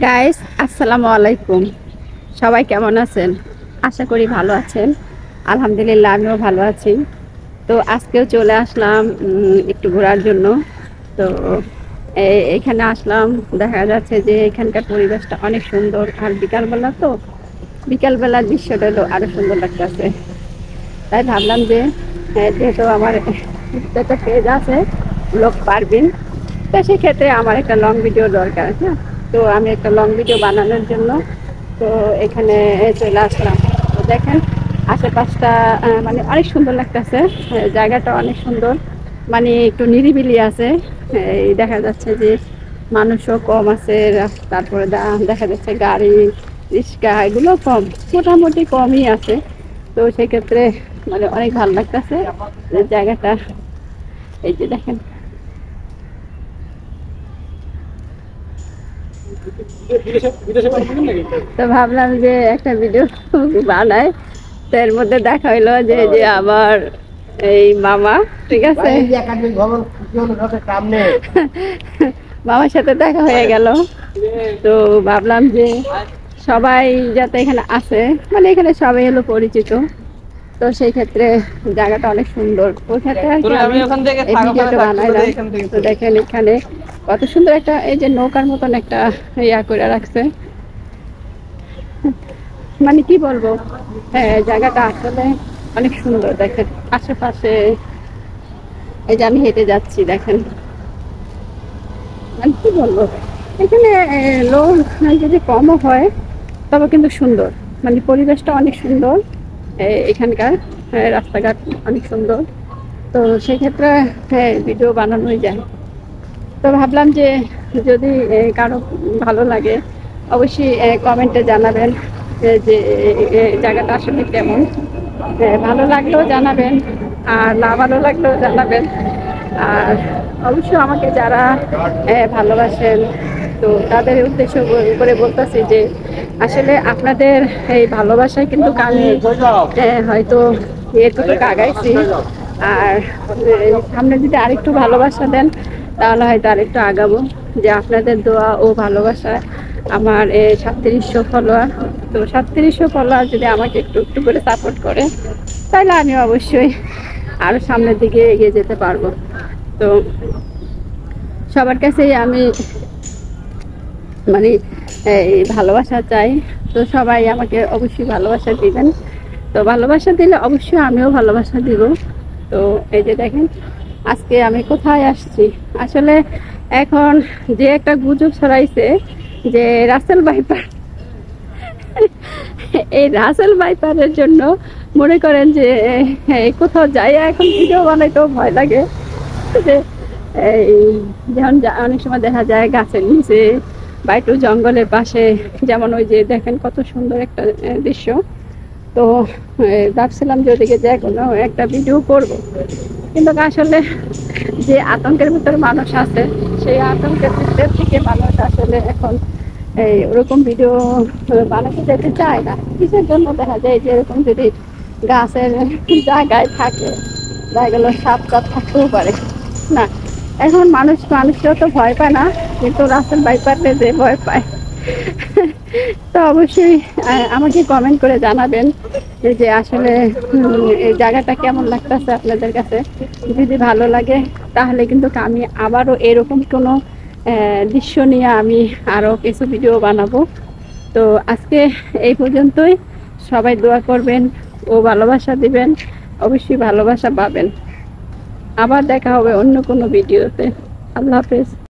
Guys, আসসালামু আলাইকুম। সবাই কেমন আছেন? আশা করি ভালো আছেন। আলহামদুলিল্লাহ, আমিও ভালো আছি। তো আজকেও চলে আসলাম একটু ঘোরার জন্য। তো এখানে আসলাম, দেখা যাচ্ছে যে এখানকার পরিবেশটা অনেক সুন্দর। আর বিকালবেলা তো বিকালবেলার দৃশ্যটা হলো আরো সুন্দর লাগতেছে। তাই ভাবলাম যে যেহেতু আমার একটা পেজ আছে, লোক পারবেন, তো সেক্ষেত্রে আমার একটা লং ভিডিও দরকার। হ্যাঁ, তো আমি একটা লং ভিডিও বানানোর জন্য তো এখানে চলে আসলাম। তো দেখেন আশেপাশটা মানে অনেক সুন্দর লাগতেছে। জায়গাটা অনেক সুন্দর, মানে একটু নিরিবিলি আছে। এই দেখা যাচ্ছে যে মানুষও কম আছে। তারপরে দেখা যাচ্ছে গাড়ি রিক্সা এগুলো কম, মোটামুটি কমই আছে। তো সেক্ষেত্রে মানে অনেক ভালো লাগতেছে জায়গাটা। এই যে দেখেন, তো ভাবলাম যে একটা ভিডিও বানাই। তো এর মধ্যে দেখা হইলো যে যে আমার এই মামা, ঠিক আছে, মামার সাথে দেখা হয়ে গেল। তো ভাবলাম যে সবাই যাতে এখানে আছে, মানে এখানে সবাই হলো পরিচিত। তো সেই ক্ষেত্রে জায়গাটা অনেক সুন্দর। ওই ক্ষেত্রে আর কি আমি এই ভিডিওটা বানাইলাম। তো দেখেন এখানে কত সুন্দর একটা, এই যে নৌকার মতন একটা ইয়া করে রাখছে। মানে কি বলবো, হ্যাঁ জায়গাটা আসলে অনেক সুন্দর। দেখেন আশেপাশে, এই যে আমি হেঁটে যাচ্ছি, দেখেন মানে কি বলবো, এখানে লোক যদি কমও হয় তবে কিন্তু সুন্দর, মানে পরিবেশটা অনেক সুন্দর। এখানকার রাস্তাঘাট অনেক সুন্দর। তো সেক্ষেত্রে ভিডিও বানানোই যায়। তো ভাবলাম যে যদি কারো ভালো লাগে অবশ্যই কমেন্টে জানাবেন যে জায়গাটা আসলে কেমন। ভালো লাগলেও জানাবেন, আর না ভালো লাগলেও জানাবেন। আর অবশ্যই আমাকে যারা ভালোবাসেন, তো তাদের উদ্দেশ্য করে বলতেছি যে আসলে আপনাদের এই ভালোবাসায় কিন্তু আমি হয়তো এটুকু আগাইছি। আর সামনে যদি আরেকটু ভালোবাসা দেন তাহলে হয়তো আরেকটু আগাবো। যে আপনাদের দোয়া ও ভালোবাসায় আমার 3700 ফলোয়ার। তো 3700 ফলোয়ার যদি আমাকে একটু একটু করে সাপোর্ট করে তাহলে আমি অবশ্যই আরো সামনের দিকে এগিয়ে যেতে পারবো। তো সবার কাছেই আমি মানে এই ভালোবাসা চাই। তো সবাই আমাকে অবশ্যই ভালোবাসা দিবেন। তো ভালোবাসা দিলে অবশ্যই আমিও ভালোবাসা দিব। তো এই যে দেখেন আজকে আমি কোথায় আসছি। আসলে এখন যে একটা গুজব ছড়াইছে যে রাসেল বাইপার, এই রাসেল বাইপারের জন্য মনে করেন যে কোথাও যাই এখন ভিডিও বানাইতেও ভয় লাগে। যে এই যেমন অনেক সময় দেখা যায় গাছের নিচে বা একটু জঙ্গলের পাশে, যেমন ওই যে দেখেন কত সুন্দর একটা দৃশ্য। তো ভাবছিলাম যে ওদিকে যাই কোনো একটা ভিডিও করব, কিন্তু আসলে যে আতঙ্কের ভিতরে মানুষ আছে, সেই আতঙ্কের ভিতর থেকে মানুষ আসলে এখন এই ওরকম ভিডিও বানাতে যেতে চায় না। কিসের জন্য দেখা যায় যে এরকম যদি গাছের জায়গায় থাকে, দেখা গেল সাপ টাপ থাকতেও পারে না। এখন মানুষকেও তো ভয় পায় না, কিন্তু রাস্তার বাইপারে যে ভয় পায়। তো অবশ্যই আমাকে কমেন্ট করে জানাবেন যে আসলে এই জায়গাটা কেমন লাগতেছে আপনাদের কাছে। যদি ভালো লাগে তাহলে কিন্তু আমি আবারও এরকম কোনো দৃশ্য নিয়ে আমি আরো কিছু ভিডিও বানাবো। তো আজকে এই পর্যন্তই। সবাই দোয়া করবেন ও ভালোবাসা দিবেন, অবশ্যই ভালোবাসা পাবেন। আবার দেখা হবে অন্য কোনো ভিডিওতে। আল্লাহ হাফেজ।